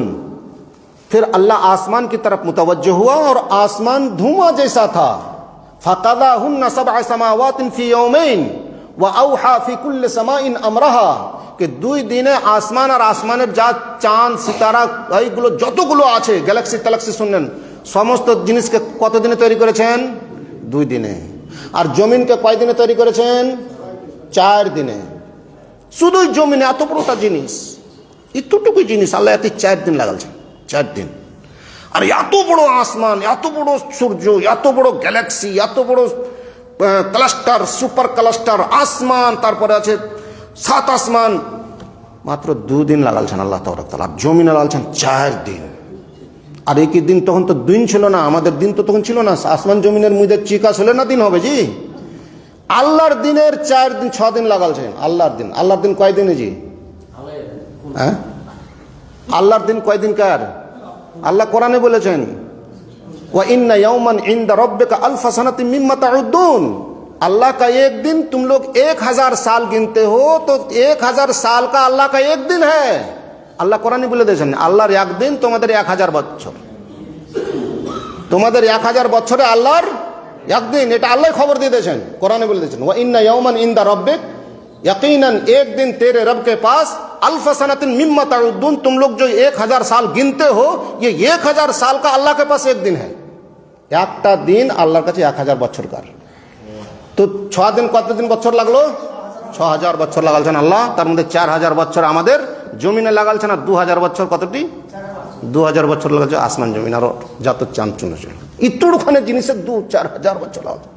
फिर अल्लाह आसमान की तरफ मुतवज्जह हुआ, और आसमान धुआं जैसा था। फक़ज़ाहुन्ना सबअ समावातिन फी यौमैन व औहा फी कुल्लि समाइन अमरहा, कि 2 দিনে আসমান আর আসমানের যা চাঁদ সিতারা এইগুলো যতগুলো আছে, গ্যালাক্সি ট্যালাক্সি শুনলেন, সমস্ত জিনিসকে কত দিনে তৈরি করেছেন? 2 দিনে। আর জমিনকে কয় দিনে তৈরি করেছেন? 4 দিনে। শুধু জমিনে এত বড়টা জিনিস, এতটুকু জিনিস আল্লাহ এত 4 দিন লাগালছেন, 4 দিন। আর এত বড় আসমান, এত বড় সূর্য, এত বড় গ্যালাক্সি, এত বড় ক্লাস্টার, সুপার ক্লাস্টার আসমান, তারপরে আছে 7 আসমান, মাত্র 2 দিন লাগালছেন আল্লাহ তাআলা। জমিনে লাগালছেন 4 দিন। আর একই দিন, তখন তো দিন ছিল না, আমাদের দিন তো তখন ছিল না। আসমান জমিনের মধ্যে চিকা হলে না দিন হবে জি। আল্লাহর দিনের 4 দিন 6 দিন লাগালছেন। আল্লাহর দিন কয় দিনে জি? হ্যাঁ, আল্লাহর দিন কয় দিন কার? আল্লাহ কোরআনে বলেছেন ওয়া ইন্না ইয়াওমান ইনদা রাব্বিকা আলফা সানাতিন মিম্মা তাউদ্দুন। अल्लाह का एक दिन तुम लोग 1000 साल गिनते हो तो 1000 साल का अल्लाह का एक दिन है। আল্লাহ কোরআনে বলে দিয়েছেন আল্লাহর এক দিন তোমাদের 1000 বছর, তোমাদের 1000 বছরে আল্লাহর একদিন, এটা আল্লাহ খবর দিয়ে দিয়েছেন, কোরআনে বলে দিয়েছেন ওয়া ইন্না ইয়াওমান ইনদা রাব্বিক, यकीनन एक दिन तेरे रब के पास अल्फ सनतिन मिम्मा ताउद्दून, तुम लोग जो 1000 साल गिनते हो ये 1000 साल का अल्लाह के पास एक दिन है। একটা দিন আল্লাহর কাছে 1000 বছরকার। তো 6 দিন কত দিন বছর লাগলো? 6000 বছর লাগালছেন আল্লাহ, তার মধ্যে 4000 বছর আমাদের জমিনে লাগালছেন, আর 2000 বছর কতটি? 2000 বছর লাগালছে আসমান জমিন আর যত চাঁদ চুনেছে, ইত্তরখানে জিনিসের 2-4000 বছর লাগাচ্ছে।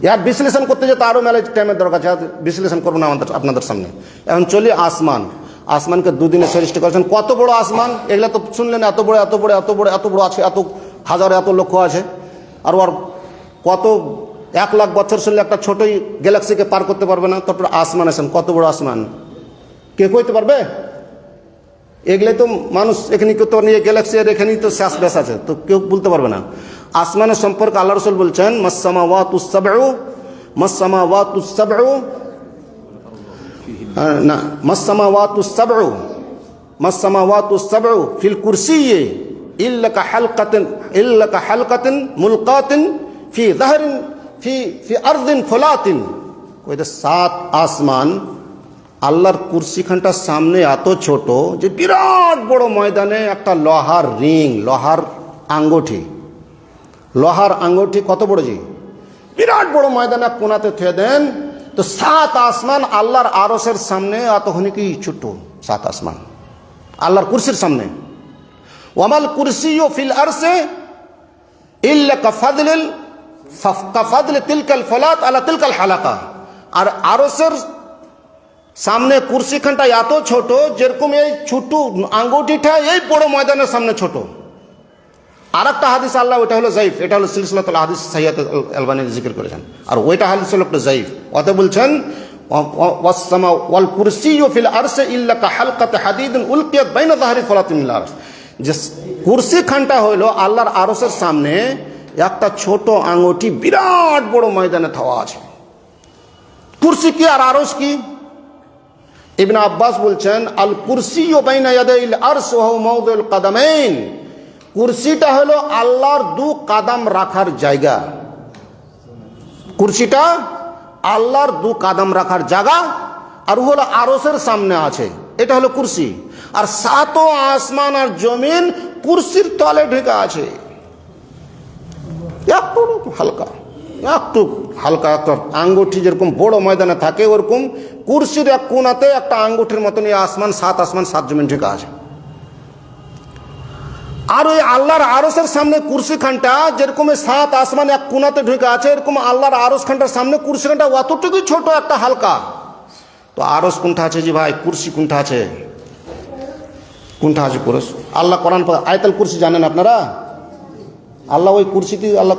ইয়ার বিশ্লেষণ করতে যেতে আরও মেলা টাইমের দরকার আছে, বিশ্লেষণ করবো না আপনাদের সামনে। এখন চলি আসমান। আসমানকে 2 দিনে সৃষ্টি করেছেন। কত বড় আসমান, এগুলা তো শুনলেন, এত বড় এত বড় এত বড় এত বড় আছে, এত হাজার এত লক্ষ আছে। আর ওর কত 1 লাখ বছর শুনলে একটা ছোটই গ্যালাক্সিকে পার করতে পারবে না। তারপর আসমান আছেন, কত বড় আসমান কে কইতে পারবে? এগুলাই তো মানুষ এখানে কেউ তো নিয়ে গ্যালাক্সি আর এখানেই তো শেষ বেশ আছে, তো কেউ বলতে পারবে না। আসমানের সম্পর্কে আল্লাহ রাসূল বলছেন মাসসামাওয়াতুস সাবউ, মাসসামাওয়াতুস সাবউ, না মাসসামাওয়াতুস সাবউ, মাসসামাওয়াতুস সাবউ ফিল কুরসিয়্যি ইল্লাকা হালকাতিন মুলকাতিন ফি যাহরিন ফি আরদিন ফুলাতিন। কইতে 7 আসমান আল্লাহর কুরসিখানটার সামনে এত ছোট যে বিরাট বড় ময়দানে একটা লোহার রিং, লোহার আঙ্গুঠি, লোহার আঙ্গুঠি কত বড় জি? বিরাট বড় ময়দানে কোনাতে থুয়ে দেন, তো 7 আসমান আল্লাহর আরশের সামনে এতখানি কি ছোট? 7 আসমান আল্লাহর কুরসির সামনে। ওয়ামাল কুরসিয়্যু ফিল আরশে ইল্লা কাফাদল তিলকাল ফলাত আলা তিলকাল হালাকা। আর আরশের সামনে কুরসিখানটা এত ছোট যেরকম এই ছোট আঙ্গুঠিটা এই বড় ময়দানের সামনে ছোট। আর একটা হাদিস আল্লাহ, ওইটা হলো জাইফ, এটা হলো সিলসিলাতুল হাদিস সাহিহাত আলবানী জিকির করেছেন, আর ওইটা হাদিস হলো একটা জাইফ। অতএব বলছেন ওয়াসসামা ওয়াল কুরসিয়্যু ফিল আরশি ইল্লা কাহালকাত হাদিদিন উলকিয়াত বাইনা যাহরি ফলাতিন মিনাল আরশ। যে কুরসিখানটা হলো আল্লাহর আরশের সামনে একটা ছোট আঙ্গুঠি বিরাট বড় ময়দানে থাওয়া আছে। কুরসি কি আর আরশ কি? ইবনে আব্বাস বলছেন আল কুরসিয়্যু বাইনা ইয়াদাইল আরশ ওয়া হুয়া মাওদিউল কাদামাইন। কুরসিটা হলো আল্লাহর 2 কাদাম রাখার জায়গা। কুরসিটা আল্লাহর 2 কাদাম রাখার জায়গা, আর হলো আরশের সামনে আছে, এটা হলো কুরসি। আর 7 আসমান আর জমিন কুরসির তলে ঢেকে আছে। একটু হালকা একটা আঙ্গুঠি যেরকম বড় ময়দানে থাকে, ওরকম কুরসির এক কোনাতে একটা আঙ্গুঠির মতন এই আসমান 7 জমিন ঢেকে আছে। আর ওই আল্লাহর আরশের সামনে কুরসি খানটা যেরকম 7 আসমান এক কোনাতে ঢুকে আছে, এরকম আল্লাহর আরশ খানটার সামনে কুরসি খানটা অতটুকুই ছোট একটা হালকা। তো আরশ কোনটা আছে জি ভাই? কুরসি কোনটা আছে? কোনটা আছে কুরসি? আল্লাহ কোরআন আয়াতুল কুরসি জানেন আপনারা? আল্লাহ ওই কুরসিতে আল্লাহ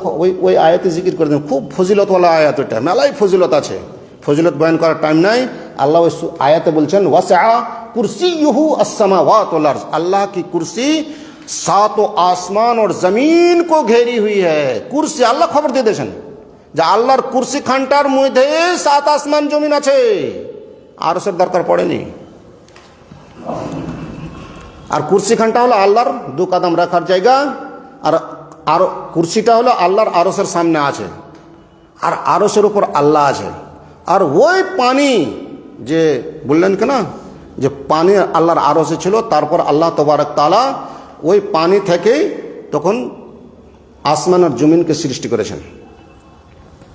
ওই আয়াতে জিকির করে দেন, খুব ফজিলতওয়ালা আয়াত, ওটা মেলাই ফজিলত আছে, ফজিলত বয়ান করার টাইম নাই। আল্লাহ ওই আয়াতে বলছেন ওয়াসআ কুরসিয়্যুহু আস-সামাওয়াত ওয়াল আরশ, আল্লাহ की कुर्सी 7 आसमान और जमीन को घेरी हुई है। कुर्सी আল্লাহ খবর দিয়ে দিয়েছেন যে আল্লাহর কুরসি খানটার মধ্যে 7 আসমান জমিন আছে, আরশের দরকার পড়েনি। আর কুরসি খানটা হলো আল্লাহর 2 কাদাম রাখার জায়গা, আর কুরসিটা হলো আল্লাহর আরশের সামনে আছে, আর আরশের উপর আল্লাহ আছে। আর ওই পানি যে বললেন কেন যে পানি আল্লাহর আরশে ছিল, তারপর আল্লাহ তাবারক তাআলা ওই পানি থেকেই তখন আসমান আর জমিনকে সৃষ্টি করেছেন।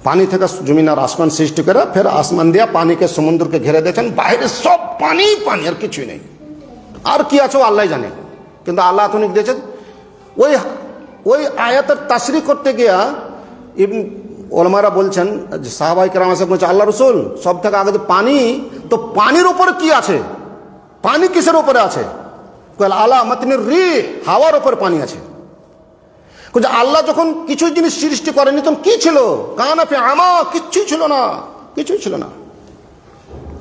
পানি থেকে জমিন আর আসমান সৃষ্টি করে ফের আসমান দিয়া পানিকে সমুদ্রকে ঘিরে দিয়েছেন, বাইরে সব পানি পানি, আর কিছুই নেই। আর কি আছে আল্লাহ জানে, কিন্তু আল্লাহ আধুনিক দিয়েছেন। ওই আয়াতের তাসরিহ করতে গিয়া ওলামারা বলছেন, সাহাবায়ে কেরাম এসে বলছে আল্লাহ রাসূল সব থেকে আগে তো পানি, তো পানির উপরে কি আছে? পানি কিসের উপরে আছে? আলা মাতনির রিহ, হাওয়ার উপর পানি আছে। আল্লাহ যখন কিছু জিনিস সৃষ্টি করেনি তখন কি ছিল? কানা ফি আমা, কিচ্ছুই ছিল না। কিছুই ছিল না,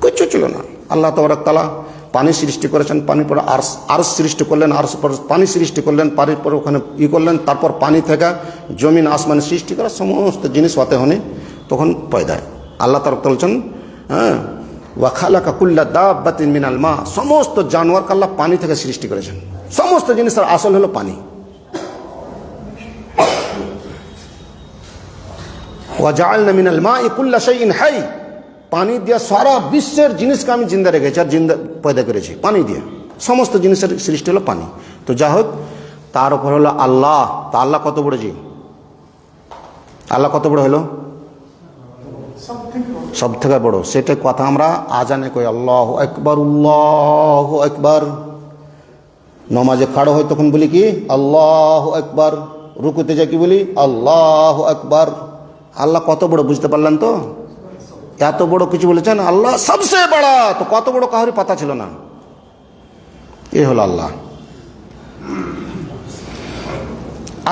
কিচ্ছু ছিল না। আল্লাহ তাবারক তাআলা পানি সৃষ্টি করেছেন, পানির পরে আরশ সৃষ্টি করলেন, আরশ পর পানি সৃষ্টি করলেন, পানির পরে ওখানে করলেন, তারপর পানি থেকে জমিন আসমান সৃষ্টি করা সমস্ত জিনিস হতে হনে তখন পয়দা। আল্লাহ তাবারক তাআলা বলছেন, হ্যাঁ, ওয়া খালাকা কুল্লা দাব্বাতিন মিনাল মা, সমস্ত জানোয়ারকে আল্লাহ পানি থেকে সৃষ্টি করেছেন। সমস্ত জিনিসের আসল হলো পানি। ওয়া জাআলনা মিনাল মাই কুল্লা শাইইন হাই, পানি দিয়ে সারা বিশ্বের জিনিসকে আমি জিন্দা রেখেছি আর জিন্দা পয়দা করেছি পানি দিয়ে। সমস্ত জিনিসের সৃষ্টি হলো পানি। তো যা হোক, তার উপর হলো আল্লাহ। তা আল্লাহ কত বড় জি? আল্লাহ কত বড় হলো? সব থেকে বড়। সেটা কথা আমরা আজানে কই, আল্লাহু আকবার, আল্লাহু আকবার। নমাজে খাড়ো হয় তখন বলি কি? আল্লাহু আকবার। রুকুতে যাই কি বলি? আল্লাহু আকবার। আল্লাহ কত বড় বুঝতে পারলেন তো? এত বড় কিছু বলেছেন, আল্লাহ সবসে বড়া। তো কত বড় কাউরি পাতা ছিল না। এ হলো আল্লাহ।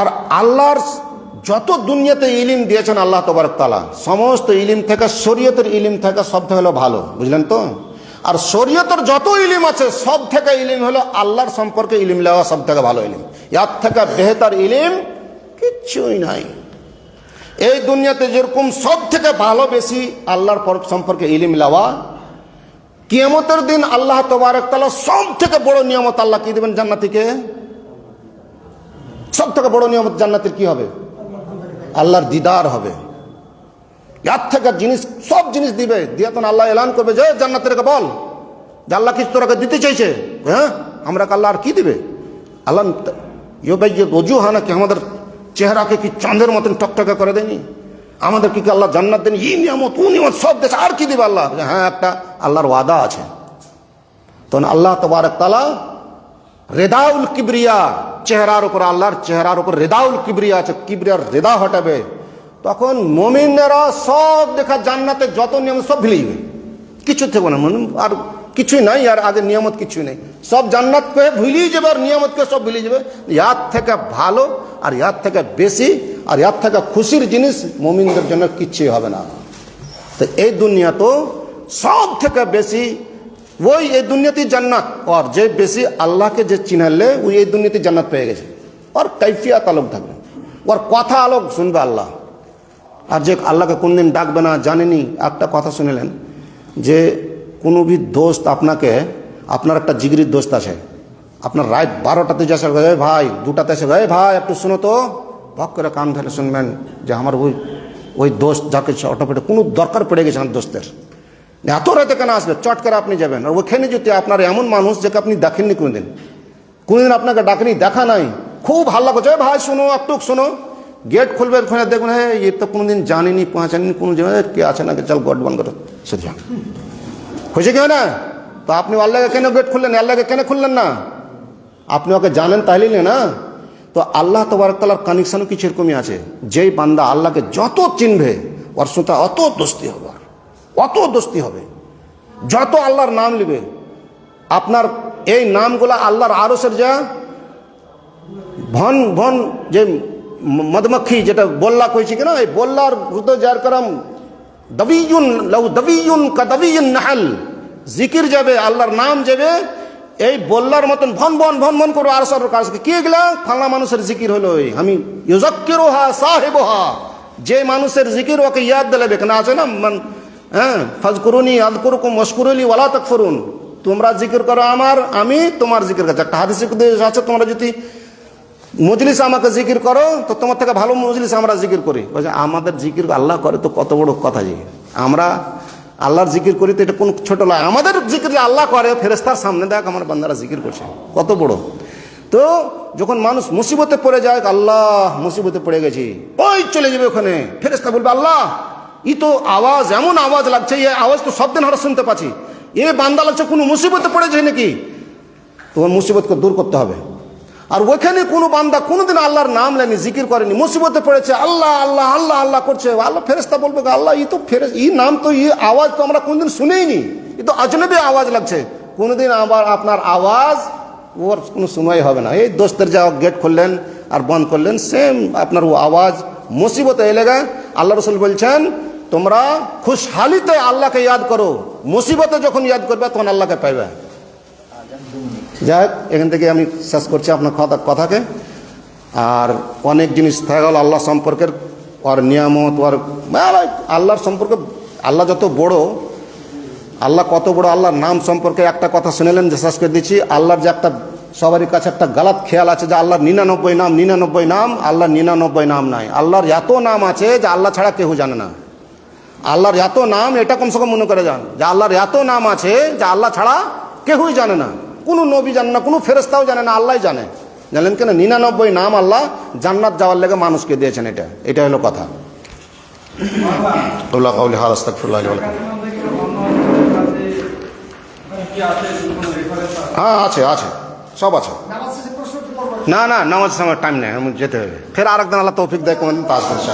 আর আল্লাহর যত দুনিয়াতে ইলিম দিয়েছেন আল্লাহ তাবারক তাআলা, সমস্ত ইলিম থেকে, শরীয়তের ইলিম থেকে সব থেকে হলো ভালো, বুঝলেন তো? আর শরীয়তের যত ইলিম আছে সব থেকে ইলিম হলো আল্লাহর সম্পর্কে ইলিম নেওয়া সব থেকে ভালো ইলিম। এর থেকে বেহতর ইলিম কিচ্ছুই নাই। এই দুনিয়াতে যেরকম সব থেকে ভালো বেশি আল্লাহর সম্পর্কে ইলিম নেওয়া, কিয়ামতের দিন আল্লাহ তাবারক তাআলা সব থেকে বড় নিয়ামত আল্লাহ কি দেবেন জান্নাতীকে? সব থেকে বড় নিয়ামত জান্নাতের কি হবে? আল্লাহর দিদার হবে। এর থেকে জিনিস, সব জিনিস দিবে, দিয়ে তখন আল্লাহ এলান করবে যে জান্নাতেরকে বল যে আল্লাহ কিছু তোরাকে দিতে চাইছে। হ্যাঁ, আমরা আল্লাহ আর কি দিবে? আল্লাহ ওজুহানা কি আমাদের চেহারাকে কি চাঁদের মতন টকটকা করে দেয়নি? আমাদের কি আল্লাহ জান্নাত দেন? ই নিয়ামত ও নিয়ামত সব দেশ, আর কি দিবে আল্লাহ? হ্যাঁ, একটা আল্লাহর ওয়াদা আছে। তখন আল্লাহ তাবারক তাআলা রেদাউল কিবরিয়া, চেহারার উপর, আল্লাহর চেহারার উপর রেদাউল কিবরিয়া আছে, কিবরিয়ার রেদা হটাবে। তখন মুমিনেরা সব দেখা জান্নাতে যত নিয়ম সব ভুলে যাবে, কিছু থাকবে না, আর কিছুই নাই, আর আগে নিয়ামত কিছুই নেই, সব জান্নাতকে ভুলিয়ে যাবে আর নিয়ামতকে সব ভুলিয়ে যাবে। ইয়ার থেকে ভালো আর ইয়ার থেকে বেশি আর ইয়ার থেকে খুশির জিনিস মুমিনদের জন্য কিচ্ছুই হবে না। তো এই দুনিয়া তো সব থেকে বেশি ওই এই দুনিয়াতেই জান্নাত, আর যে বেশি আল্লাহকে যে চিনালে ওই এই দুনিয়াতে জান্নাত পেয়ে গেছে। ওর কাইফিয়াত আলোক থাকবে, ওর কথা আলোক শুনবে আল্লাহ। আর যে আল্লাহকে কোনদিন ডাকবে না জানেনি, একটা কথা শুনলেন যে কোনো ভি দোস্ত আপনাকে, আপনার একটা জিগরির দোস্ত আছে, আপনার রাত 12টাতে যে আসে, ভাই 2টাতে এসে, ভাই একটু শুনো তো, ভক করে কান ধরে শুনবেন যে আমার ওই দোস্ত যাকে অটোপেটে কোনো দরকার পড়ে গেছে আমার দোস্তের, এত রাতে কেন আসবে, চট করে আপনি যাবেন। আর ওখানে যদি আপনার এমন মানুষ যাকে আপনি দেখেননি কোনোদিন আপনাকে ডাকেনি, দেখা নাই, খুব ভালো লাগছে, ভাই শোনো একটু শোনো, গেট খুলবে, ওখানে দেখবেন হ্যাঁ এ তো কোনোদিন জানিনি পৌঁছানি কোনো জায়গায় কে আছে না, চল গট বন্ধ করো, সেটা হয়েছে কেউ না? তো আপনি আল্লাহকে কেন গেট খুললেন, আল্লাহকে কেন খুললেন না? আপনি ওকে জানেন তাহলে না? তো আল্লাহ তাবারক তাআলার কানেকশনও কিছু এরকমই আছে, যেই বান্দা আল্লাহকে যত চিনবে ওর সাথে অত দোস্তি হবে, অত দোস্তি হবে। যত আল্লাহর নাম নিবে, আপনার এই নামগুলা আল্লাহর আরশের যা ভন ভন যে মধুমক্ষী যেটা বল্লা কইছি কিনা, এই বল্লার হৃদয় যার করম দবিয়ুন লাউ দবিয়ুন কা দবিয়ুন নাহল, জিকির যাবে, আল্লাহর নাম যাবে এই বল্লার মতন ভন ভন ভন ভন করো আরশের কাছে। কি গেলা ফালা মানুষের জিকির হলো, আমি ইউযাক্কিরুহা সাহিবুহা, যে মানুষের জিকির ওকে ইয়াদ দিলাবে, কেন আছে না হ্যাঁ, ফাজকুরুনি আযকুরুকুম ওয়াশকুরুলি ওয়ালা তাকফুরুন, তোমরা জিকির করো আমার, আমি তোমার জিকির করছি। একটা হাদিসে আছে, তোমরা যদি মজলিস আমাকে জিকির করো তো তোমার থেকে ভালো মজলিস আমরা জিকির করি। আমাদের জিকির আল্লাহ করে তো কত বড় কথা, যে আমরা আল্লাহর জিকির করি তো এটা কোন ছোট নয়। আমাদের জিকির আল্লাহ করে, ফেরেশতার সামনে দেখ আমার বান্দারা জিকির করছে, কত বড়। তো যখন মানুষ মুসিবতে পড়ে যায়, আল্লাহ মুসিবতে পড়ে গেছি, ওই চলে যাবে ওখানে, ফেরেশতা বলবে আল্লাহ ই তো আওয়াজ, এমন আওয়াজ লাগছে, এই আওয়াজ তো সব দিন আমরা শুনতে পাচ্ছি, এ বান্দা লাগছে কোনো মুসিবতে পড়েছে নাকি, তোমার মুসিবতকে দূর করতে হবে। আর ওইখানে কোনো বান্দা কোনোদিন আল্লাহর নাম লেনি, জিকির করেনি, মুসিবতে পড়েছে, আল্লাহ আল্লাহ আল্লাহ আল্লাহ করছে, আল্লাহ ফেরেশতা বলবে আল্লাহ ই তো ই নাম তো, ই আওয়াজ তো আমরা কোনোদিন শুনেইনি, ই তো আজনবী আওয়াজ লাগছে। কোনোদিন আবার আপনার আওয়াজ ওর কোনো শুনাই হবে না। এই দোস্তের যা গেট খুললেন আর বন্ধ করলেন, সেম আপনার ও আওয়াজ মুসিবতে এলে গা। আল্লাহ রসুল বলছেন তোমরা খুশহালিতে আল্লাহকে ইয়াদ করো, মুসিবতে যখন ইয়াদ করবে তখন আল্লাহকে পাইবে। যাই হোক, এখান থেকে আমি শেষ করছি আপনার কথাকে। আর অনেক জিনিস থাকে গেল আল্লাহ সম্পর্কের, ওর নিয়ামত, ওর আল্লাহর সম্পর্কে, আল্লাহ যত বড়, আল্লাহ কত বড়, আল্লাহর নাম সম্পর্কে একটা কথা শুনেলেন যে শেষ করে দিচ্ছি। আল্লাহর যে একটা সবারই কাছে একটা গালাত খেয়াল আছে যে আল্লাহর 99 নাম, 99 নাম, আল্লাহর 99 নাম নাই। আল্লাহর এত নাম আছে যে আল্লাহ ছাড়া কেউ জানে না। আল্লাহর এত নাম, এটা কমসে কম মনে করে যান যে আল্লাহর এত নাম আছে যে আল্লাহ ছাড়া কেউই জানে না, কোনো নবী জানে না, কোনো ফেরেশতাও জানে না, আল্লাহই জানে। জানেন কেন? 99 নাম আল্লাহ জান্নাত যাওয়ার লেগে মানুষকে দিয়েছেন। এটা হলো কথা। আল্লাহ কাউলি হাল আস্তাগফিরুল্লাহ ওয়া লাকুম। হ্যাঁ আছে, সব আছে। না নামাজ সময় টাইম নেই, যেতে হবে। ফের আরেকদিন আল্লাহ তৌফিক দেয়, কোনদিন পাস করছে।